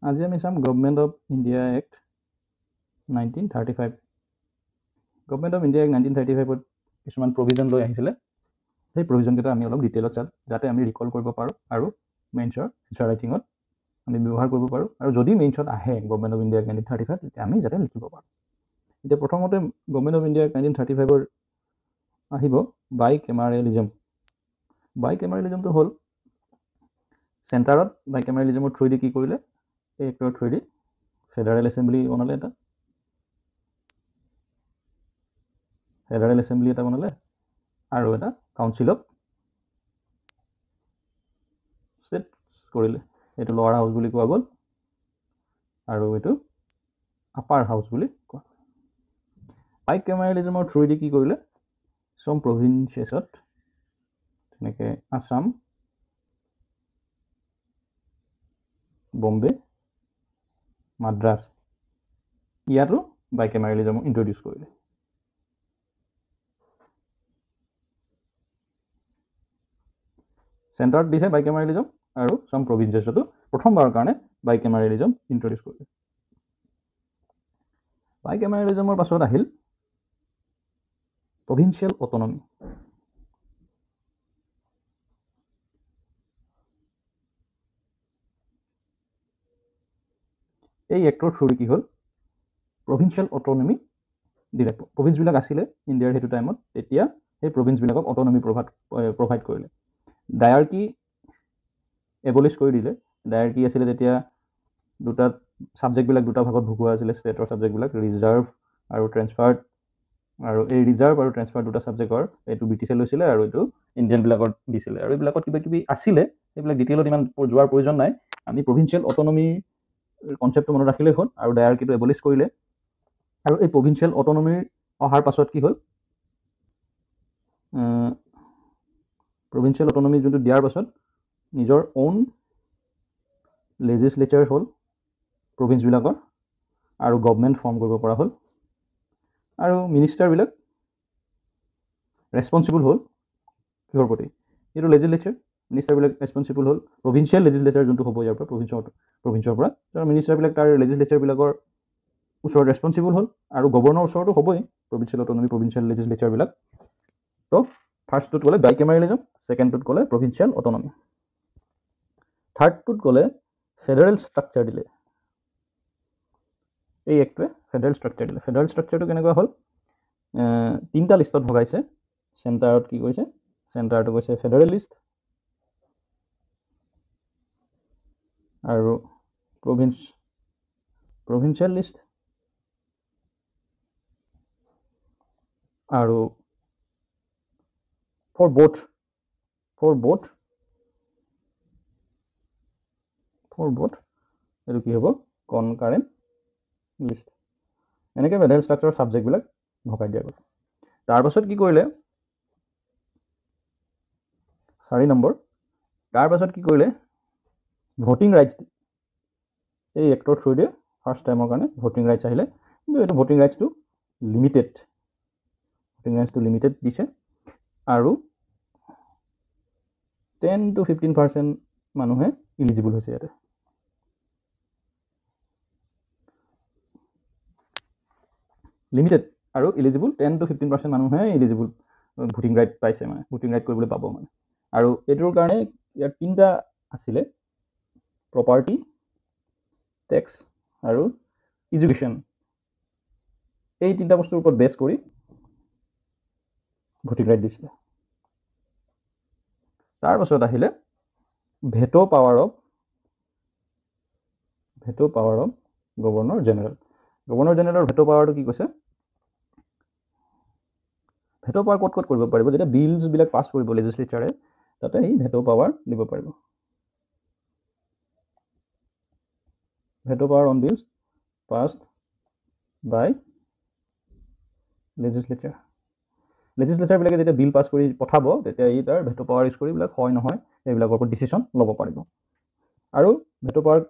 আজি আমি চাম government of India act 1935 government of India act 1935ত কিছুমান প্ৰভিজন লৈ আহিছিলে সেই প্ৰভিজনকেইটা আমি অলপ ডিটেইলত চাম যাতে আমি ৰিকল কৰিব পাৰোঁ আৰু মেইনছৰ ফিচাৰ ৰাইটিঙত আমি ব্যৱহাৰ কৰিব পাৰোঁ আৰু যদি মেইনছত আহে গভৰ্ণমেণ্ট অফ ইণ্ডিয়া এক্ট 1935 তেতিয়া আমি যাতে লিখিব পাৰোঁ এতিয়া প্ৰথমতে গভৰ্ণমেণ্ট অফ ইণ্ডিয়া এক্ট 1935ৰ আহিব বাইকেমাৰেলিজমটো হ'ল চেণ্টাৰত বাইকেমাৰেলিজমৰ থ্ৰুদি কি কৰিলে এই এক্টৰ থ্ৰুদি ফেডাৰেল এছেম্বলি বনালে এটা বনালে আৰু এটা কাউন্সিল অফ ষ্টেট কৰিলে এইটো লোৱাৰ হাউচ বুলি কোৱা গ'ল আৰু এইটো আপাৰ হাউচ বুলি কোৱা বাইকেমাৰেলিজমৰ থ্ৰুদি কি কৰিলে some provinces তেনেকৈ আসাম বম্বে মাদ্ৰাজ ইয়াতো বাইকেমাৰেলিজম ইন্ট্ৰডিউচ কৰিলে চেণ্টাৰত দিছে বাইকেমাৰেলিজম আৰু some provincesতো প্ৰথমবাৰৰ কাৰণে বাইকেমাৰেলিজম ইন্ট্ৰডিউচ কৰিলে বাইকেমাৰেলিজমৰ পাছত আহিল provincial autonomy এই এক্টৰ থ্ৰুদি কি হ'ল provincial autonomy দিলে প্ৰভিন্সবিলাক আছিলে ইণ্ডিয়াৰ সেইটো টাইমত তেতিয়া সেই প্ৰভিন্সবিলাকক অট'নমি প্ৰভাইড কৰিলে ডায়াৰ্কি এবলিছ কৰি দিলে ডায়াৰ্কি আছিলে তেতিয়া দুটা ছাবজেক্টবিলাক দুটা ভাগত ভগোৱা আছিলে ষ্টেটৰ ছাবজেক্টবিলাক ৰিজাৰ্ভ আৰু ট্ৰেন্সফাৰ্ড আৰু এই ৰিজাৰ্ভ আৰু ট্ৰেন্সফাৰ দুটা ছাবজেক্টৰ এইটো ব্ৰিটিছে লৈছিলে আৰু এইটো ইণ্ডিয়ানবিলাকত দিছিলে আৰু এইবিলাকত কিবা কিবি আছিলে সেইবিলাক ডিটেইলত ইমান যোৱাৰ প্ৰয়োজন নাই আমি প্ৰভিন্সিয়েল অট'নমি কনচেপ্টটো মনত ৰাখিলেই হ'ল আৰু ডায়াৰ্কিটো এবলিছ কৰিলে আৰু এই প্ৰভিন্সিয়েল অট'নমিৰ অহাৰ পাছত কি হ'ল প্ৰভিন্সিয়েল অট'নমি যোনটো দিয়াৰ পাছত নিজৰ অ'ন লেজিছলেচাৰ হ'ল প্ৰভিন্সবিলাকৰ আৰু গভৰ্ণমেণ্ট ফৰ্ম কৰিব পৰা হ'ল আৰু মিনিষ্টাৰবিলাক ৰেছপনচিবল হ'ল কিহৰ প্ৰতি এইটো লেজিছলেচাৰ মিনিষ্টাৰবিলাক ৰেছপনচিবল হ'ল প্ৰভিন্সিয়েল লেজিছলেচাৰ যোনটো হ'ব ইয়াৰ পৰা প্ৰভিন্সৰ পৰা তাৰ মিনিষ্টাৰবিলাক তাৰ লেজিছলেচাৰবিলাকৰ ওচৰত ৰেছপনচিবল হ'ল আৰু গভৰ্ণৰ ওচৰতো হ'বই প্ৰভিন্সিয়েল অট'নমি প্ৰভিন্সিয়েল লেজিছলেচাৰবিলাক তো ফাৰ্ষ্টটোত ক'লে বাইকেমাৰেলিজম ছেকেণ্ডটোত ক'লে প্ৰভিন্সিয়েল অট'নমি থাৰ্ডটোত ক'লে ফেডাৰেল ষ্ট্ৰাকচাৰ দিলে এই এক্টটোৱে ফেডাৰেল ষ্ট্ৰাকচাৰ দিলে ফেডাৰেল ষ্ট্ৰাকচাৰটো কেনেকুৱা হ'ল তিনিটা লিষ্টত ভগাইছে চেণ্টাৰত কি কৈছে চেণ্টাৰটো কৈছে ফেডাৰেলিষ্ট আৰু প্ৰভিন্সিয়েল লিষ্ট আৰু ফৰ বোথ এইটো কি হ'ব কনকাৰেণ্ট লিষ্ট এনেকৈ ফেডাৰেল ষ্ট্ৰাকচাৰৰ ছাবজেক্টবিলাক ভগাই দিয়া গ'ল তাৰপাছত কি কৰিলে 4 নম্বৰ তাৰপাছত কি কৰিলে ভোটিং ৰাইটছ এই এক্টৰ থ্ৰুদিয়ে ফাৰ্ষ্ট টাইমৰ কাৰণে ভোটিং ৰাইটছ আহিলে কিন্তু এইটো ভোটিং ৰাইটছটো লিমিটেড দিছে আৰু 10 to 15% মানুহে ইলিজিবল হৈছে ইয়াতে লিমিটেড আৰু ইলিজিবল 10 to 15% মানুহে ইলিজিবল ভোটিং ৰাইট পাইছে মানে ভোটিং ৰাইট কৰিবলৈ পাব মানে আৰু এইটোৰ কাৰণে ইয়াৰ তিনিটা আছিলে প্ৰপাৰ্টি টেক্স আৰু এডুকেশ্যন এই তিনিটা বস্তুৰ ওপৰত বেছ কৰি ভোটিং ৰাইট দিছিলে তাৰপাছত আহিলে ভেটো পাৱাৰ অফ গভৰ্ণৰ জেনেৰেলৰ ভেটো পাৱাৰটো কি কৈছে ভেটো পাৱাৰ ক'ত কৰিব পাৰিব যেতিয়া বিলছবিলাক পাছ কৰিব লেজিছলেচাৰে তাতে এই ভেটো পাৱাৰ দিব পাৰিব veto power on bills passed by লেজিছলেচাৰবিলাকে যেতিয়া বিল পাছ কৰি পঠাব তেতিয়া ই তাৰ ভেটো পাৱাৰ ইউজ কৰি এইবিলাক হয় নহয় এইবিলাকৰ ওপৰত ডিচিশ্যন ল'ব পাৰিব আৰু ভেটো পাৱাৰ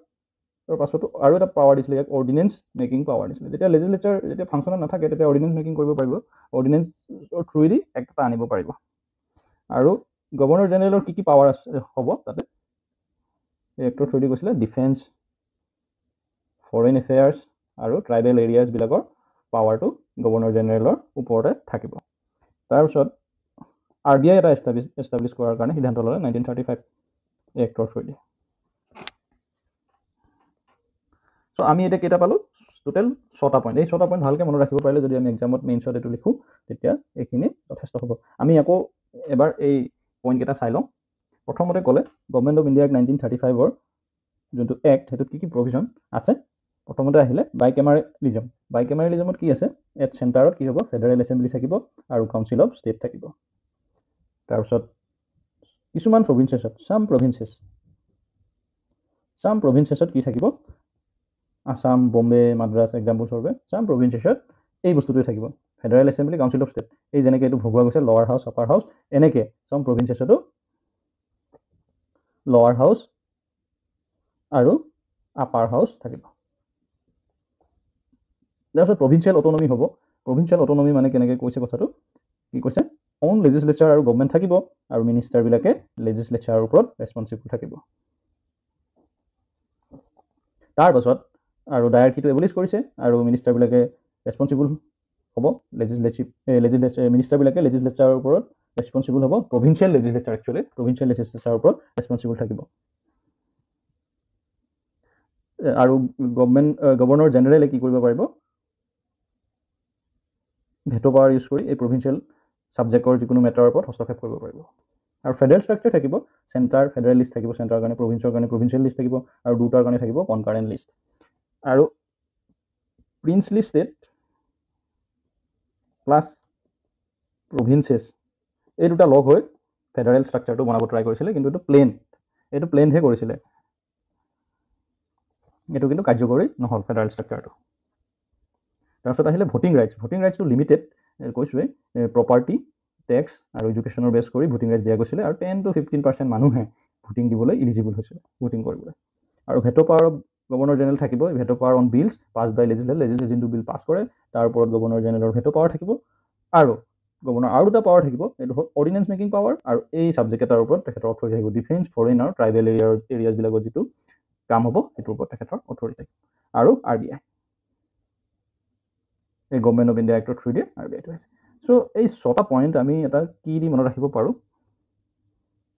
পাছতো আৰু এটা পাৱাৰ দিছিলে ইয়াক অৰ্ডিনেন্স মেকিং পাৱাৰ দিছিলে যেতিয়া লেজিছলেচাৰ যেতিয়া ফাংচনত নাথাকে তেতিয়া অৰ্ডিনেন্স মেকিং কৰিব পাৰিব অৰ্ডিনেন্সৰ থ্ৰুদি এক্ট এটা আনিব পাৰিব আৰু গভৰ্ণৰ জেনেৰেলৰ কি পাৱাৰ হ'ব তাতে এই এক্টৰ থ্ৰুদি কৈছিলে ডিফেন্স ফৰেইন এফেয়াৰ্ছ আৰু ট্ৰাইবেল এৰিয়াজবিলাকৰ পাৱাৰটো গভৰ্ণৰ জেনেৰেলৰ ওপৰতে থাকিব। তাৰপিছত RBI এটা এষ্টাব্লিছ কৰাৰ কাৰণে সিদ্ধান্ত ল'লে 1935 এক্টৰ থ্ৰুদি। চ' আমি এতিয়া কেইটা পালোঁ? টোটেল 6টা পইণ্ট। এই 6টা পইণ্ট ভালকৈ মনত ৰাখিব পাৰিলে যদি আমি এক্সামত মেইনছত এইটো লিখোঁ তেতিয়া এইখিনি যথেষ্ট হ'ব। আমি আকৌ এবাৰ এই পইণ্টকেইটা চাই লওঁ। প্ৰথমতে ক'লে গভৰ্ণমেণ্ট অফ ইণ্ডিয়া 1935ৰ যোনটো এক্ট সেইটোত কি প্ৰভিজন আছে। প্ৰথমতে আহিলে বাইকেমাৰেলিজম। বাইকেমাৰেলিজমত কি আছে? ইয়াত চেণ্টাৰত কি হ'ব? ফেডাৰেল এছেম্বলি থাকিব আৰু কাউন্সিল অফ ষ্টেট থাকিব। তাৰপিছত কিছুমান প্ৰভিন্সেছত চাম প্ৰভিন্সেছত কি থাকিব? আসাম, বম্বে, মাদ্ৰাছ এক্সাম্পল স্বৰূপে চাম প্ৰভিন্সেছত এই বস্তুটোৱে থাকিব, federal assembly, council of state. এই যেনেকৈ এইটো ভগোৱা গৈছে লৱাৰ হাউচ, আপাৰ হাউচ, এনেকৈ চাম প্ৰভিন্সেছতো লৱাৰ হাউচ আৰু আপাৰ হাউচ থাকিব। তাৰপিছত প্ৰভিন্সিয়েল অট'নমি হ'ব। প্ৰভিন্সিয়েল অট'নমি মানে কেনেকৈ কৈছে কথাটো? কি কৈছে? অন লেজিছলেচাৰ আৰু গভৰ্ণমেণ্ট থাকিব আৰু মিনিষ্টাৰবিলাকে লেজিছলেচাৰৰ ওপৰত ৰেছপনচিবল থাকিব। তাৰপাছত আৰু ডায়াৰকিটো এবলিছ কৰিছে আৰু মিনিষ্টাৰবিলাকে ৰেছপনচিবল হ'ব। মিনিষ্টাৰবিলাকে লেজিছলেচাৰৰ ওপৰত ৰেছপনচিবল হ'ব। প্ৰভিন্সিয়েল লেজিছলেচাৰৰ ওপৰত ৰেছপনচিবল থাকিব। আৰু গভৰ্ণৰ জেনেৰেলে কি কৰিব পাৰিব? ভেটো পাৱাৰ ইউজ কৰি এই প্ৰভিন্সিয়েল ছাবজেক্টৰ যিকোনো মেটাৰৰ ওপৰত হস্তক্ষেপ কৰিব পাৰিব। আৰু ফেডাৰেল ষ্ট্ৰাকচাৰ থাকিব। চেণ্টাৰ ফেডাৰেল লিষ্ট থাকিব, চেণ্টাৰৰ কাৰণে প্ৰভিন্সৰ কাৰণে প্ৰভিন্সিয়েল লিষ্ট থাকিব আৰু দুটাৰ কাৰণে থাকিব কনকাৰেণ্ট লিষ্ট। আৰু প্ৰিন্সলি ষ্টেট প্লাছ প্ৰভিন্সেছ এই দুটা লগ হৈ ফেডাৰেল ষ্ট্ৰাকচাৰটো বনাব ট্ৰাই কৰিছিলে, কিন্তু এইটো প্লেনহে কৰিছিলে। এইটো কিন্তু কাৰ্যকৰী নহ'ল ফেডাৰেল ষ্ট্ৰাকচাৰটো। তাৰপিছত আহিলে ভোটিং ৰাইটছ। ভোটিং ৰাইটছটো লিমিটেড, কৈছোঁৱে প্ৰপাৰ্টি, টেক্স আৰু এডুকেশ্যনৰ বেছ কৰি ভোটিং ৰাইটছ দিয়া গৈছিলে আৰু 10 to 15% মানুহে ভোটিং দিবলৈ ইলিজিবল হৈছিলে, ভোটিং কৰিবলৈ। আৰু veto power of governor general থাকিব। Veto power on bills pass by legislature যোনটো বিল পাছ কৰে তাৰ ওপৰত গভৰ্ণৰ জেনেৰেলৰ ভেটো পাৱাৰ থাকিব। আৰু গভৰ্ণৰ আৰু দুটা পাৱাৰ থাকিব, এইটো হ'ল অৰ্ডিনেন্স মেকিং পাৱাৰ আৰু এই ছাবজেক্ট এটাৰ ওপৰত তেখেতৰ অথৰিটি থাকিব। ডিফেন্স, ফৰেইন আৰু ট্ৰাইবেল এৰিয়াজবিলাকত যিটো কাম হ'ব সেইটোৰ ওপৰত তেখেতৰ অথৰিটি থাকিব। আৰু RBI, এই গভৰ্ণমেণ্ট অফ ইণ্ডিয়া এক্টৰ থ্ৰুদি RBIটো আছে। চ' এই 6টা পইণ্ট আমি এটা কি দি মনত ৰাখিব পাৰোঁ?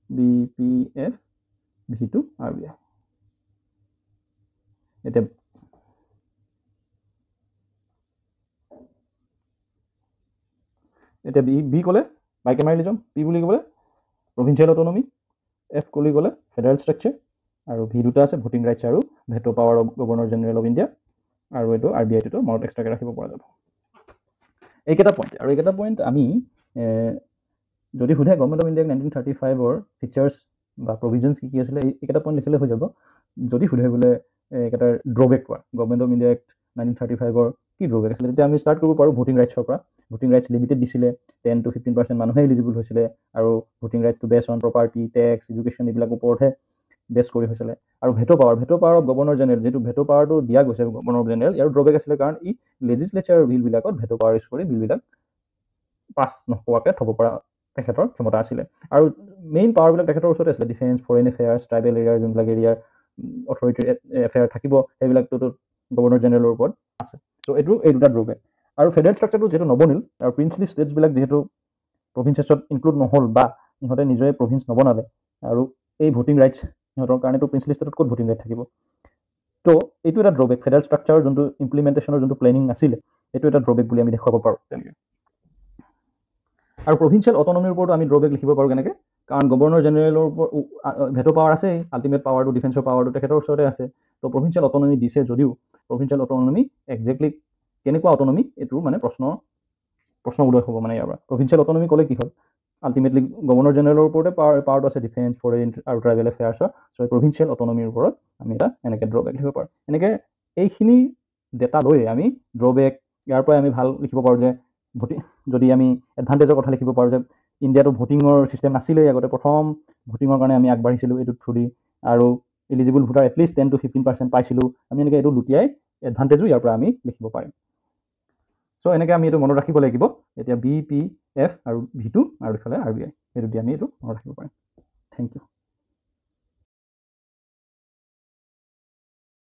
BPF, V2, RBI। এতিয়া বি ক'লে বাইকেমাৰেলিজম, পি বুলি ক'লে প্ৰভিন্সিয়েল অট'নমি, এফ বুলি ক'লে ফেডাৰেল ষ্ট্ৰাকচাৰ আৰু ভি দুটা আছে ভোটিং ৰাইটছ আৰু veto power of governor general of India. আৰু এইটো RBIটো মনত এক্সট্ৰাকৈ ৰাখিব পৰা যাব। এইকেইটা পইণ্ট আৰু এইকেইটা পইণ্ট আমি যদি সোধে গভৰ্ণমেণ্ট অফ ইণ্ডিয়াক 1935ৰ ফিচাৰ্ছ বা প্ৰভিজনছ কি আছিলে, এইকেইটা পইণ্ট লিখিলে হৈ যাব। যদি সোধে বোলে এইকেইটাৰ ড্ৰবেক কোৱা, গভৰ্ণমেণ্ট অফ ইণ্ডিয়া এক্ট 1935ৰ কি ড্ৰবেক আছিলে, তেতিয়া আমি ষ্টাৰ্ট কৰিব পাৰোঁ ভোটিং ৰাইটছৰ পৰা। ভোটিং ৰাইটছ লিমিটেড দিছিলে, 10 to 15% মানুহে ইলিজিবল হৈছিলে আৰু ভোটিং ৰাইটটো বেছ অন প্ৰপাৰ্টি, টেক্স, এডুকেশ্যন এইবিলাকৰ ওপৰতহে বেছ কৰি হৈছিলে। আৰু veto power of governor general, যিটো ভেটো পাৱাৰটো দিয়া গৈছে governor of general, year drawback আছিলে কাৰণ ই লেজিছলেচাৰৰ বিলবিলাকত ভেটো পাৱাৰ ইউজ কৰি বিলবিলাক পাছ নোহোৱাকৈ থ'ব পৰা তেখেতৰ ক্ষমতা আছিলে। আৰু মেইন পাৱাৰবিলাক তেখেতৰ ওচৰতে আছিলে। ডিফেন্স, ফৰেইন এফেয়াৰ্ছ, ট্ৰাইবেল এৰিয়াৰ যোনবিলাক এৰিয়াৰ অথৰিটিৰ এফেয়াৰ থাকিব সেইবিলাকতো গভৰ্ণৰ জেনেৰেলৰ ওপৰত আছে। চ' এই দুটা ড্ৰবেক। আৰু ফেডাৰেল ষ্ট্ৰাকচাৰটো যিহেতু নবনিল আৰু প্ৰিন্সলি ষ্টেটছবিলাক যিহেতু প্ৰভিন্সেছত ইনক্লুড নহ'ল বা সিহঁতে নিজে প্ৰভিন্স নবনালে আৰু এই ভোটিং ৰাইটছ সিহঁতৰ কাৰণেতো প্ৰিন্সলি ষ্টেটত ক'ত ভোটিং ৰাইট থাকিব। ত' এইটো এটা ড্ৰবেক। ফেডাৰেল ষ্ট্ৰাকচাৰৰ যোনটো ইমপ্লিমেণ্টেশ্যনৰ যোনটো প্লেনিং নাছিলে এইটো এটা ড্ৰবেক বুলি আমি দেখুৱাব পাৰোঁ তেনেকৈ। আৰু প্ৰভিন্সিয়েল অট'নমিৰ ওপৰতো আমি ড্ৰবেক লিখিব পাৰোঁ কেনেকৈ? কাৰণ গভৰ্ণৰ জেনেৰেলৰ ওপৰত ভেটো পাৱাৰ আছেই, আল্টিমেট পাৱাৰটো ডিফেন্সৰ পাৱাৰটো তেখেতৰ ওচৰতে আছে। ত' প্ৰভিন্সিয়েল অট'নমি দিছে যদিও প্ৰভিন্সিয়েল অট'নমি একজেক্টলি কেনেকুৱা অট'নমি এইটো মানে প্ৰশ্ন উদয় হ'ব মানে ইয়াৰ পৰা। প্ৰভিন্সিয়েল অট'নমি ক'লে কি হ'ল? আল্টিমেটলি গভৰ্ণৰ জেনেৰেলৰ ওপৰতে পাৱাৰটো আছে ডিফেন্স, ফৰেইন আৰু ট্ৰাইবেল এফেয়াৰ্ছৰ। চ' প্ৰভিন্সিয়েল অট'নমিৰ ওপৰত আমি এটা এনেকৈ ড্ৰবেক লিখিব পাৰোঁ। এনেকৈ এইখিনি ডেটা লৈ আমি ড্ৰবেক ইয়াৰ পৰাই আমি ভাল লিখিব পাৰোঁ যে যদি আমি এডভান্টেজৰ কথা লিখিব পাৰোঁ যে ইণ্ডিয়াটো ভোটিঙৰ ছিষ্টেম নাছিলেই আগতে, প্ৰথম ভোটিঙৰ কাৰণে আমি আগবাঢ়িছিলোঁ এইটো থ্ৰুদি আৰু ইলিজিবল ভোটাৰ এটলিষ্ট 10 to 15% পাইছিলোঁ। আমি এনেকৈ এইটো লুটিয়াই এডভান্টেজো ইয়াৰ পৰা আমি লিখিব পাৰিম। চ' এনেকৈ আমি এইটো মনত ৰাখিব লাগিব। এতিয়া BPF আৰু V2 আৰু ইফালে RBI, সেইটো দি আমি এইটো মনত ৰাখিব পাৰিম। Thank U.